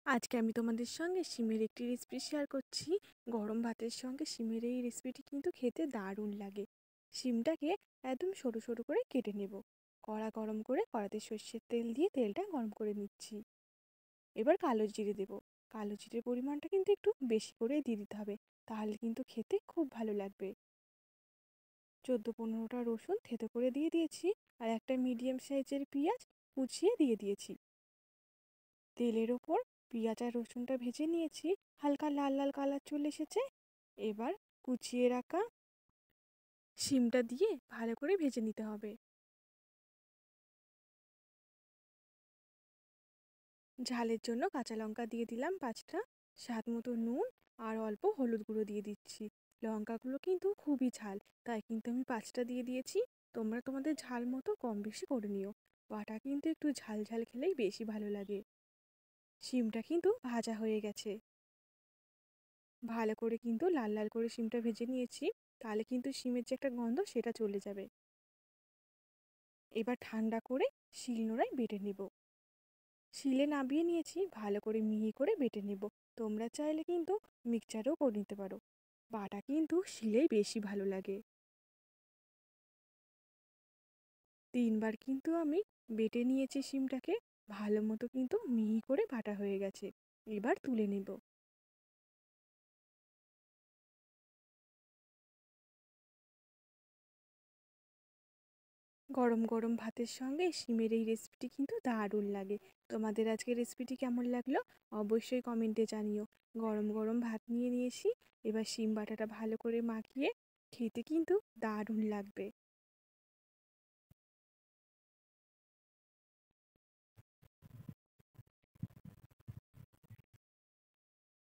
আজকে আমি তোমাদের সঙ্গে শিমের একটি রেসিপি শেয়ার করছি। গরম ভাতের সঙ্গে শিমের এই রেসিপিটি কিন্তু খেতে দারুণ লাগে। শিমটাকে একদম সরু সরু করে কেটে নেব। কড়া গরম করে কড়াতে সর্ষের তেল দিয়ে তেলটা গরম করে নিচ্ছি। এবার কালো জিরে দেব। কালো জিরের পরিমাণটা কিন্তু একটু বেশি করে দিয়ে দিতে হবে, তাহলে কিন্তু খেতে খুব ভালো লাগবে। 14-15টা রসুন থেতো করে দিয়ে দিয়েছি, আর একটা মিডিয়াম সাইজের পেঁয়াজ কুচিয়ে দিয়ে দিয়েছি। তেলের ওপর পেঁয়াজ আর রসুনটা ভেজে নিয়েছি, হালকা লাল লাল কালার চলে এসেছে। এবার কুচিয়ে রাখা শিমটা দিয়ে ভালো করে ভেজে নিতে হবে। ঝালের জন্য কাঁচা লঙ্কা দিয়ে দিলাম 5টা, স্বাদ মতো নুন আর অল্প হলুদ গুঁড়ো দিয়ে দিচ্ছি। লঙ্কাগুলো কিন্তু খুবই ঝাল, তাই কিন্তু আমি 5টা দিয়ে দিয়েছি। তোমরা তোমাদের ঝাল মতো কম বেশি করে নিও। বাটা কিন্তু একটু ঝাল ঝাল খেলেই বেশি ভালো লাগে। শিমটা কিন্তু ভাজা হয়ে গেছে। ভালো করে কিন্তু লাল লাল করে শিমটা ভেজে নিয়েছি, তাহলে কিন্তু শিমের যে একটা গন্ধ সেটা চলে যাবে। এবার ঠান্ডা করে শিলনোড়ায় বেটে নেব। শিলে নামিয়ে নিয়েছি, ভালো করে মিহি করে বেটে নেব। তোমরা চাইলে কিন্তু মিক্সচারও করে নিতে পারো, বাটা কিন্তু শিলেই বেশি ভালো লাগে। 3বার কিন্তু আমি বেটে নিয়েছি শিমটাকে, ভালো মতো কিন্তু মিহি করে বাটা হয়ে গেছে। এবার তুলে নেব। গরম গরম ভাতের সঙ্গে শিমের এই রেসিপিটি কিন্তু দারুণ লাগে। তোমাদের আজকে রেসিপিটি কেমন লাগলো অবশ্যই কমেন্টে জানিও। গরম গরম ভাত নিয়ে নিয়েছি, এবার শিম বাটাটা ভালো করে মাখিয়ে খেতে কিন্তু দারুণ লাগবে।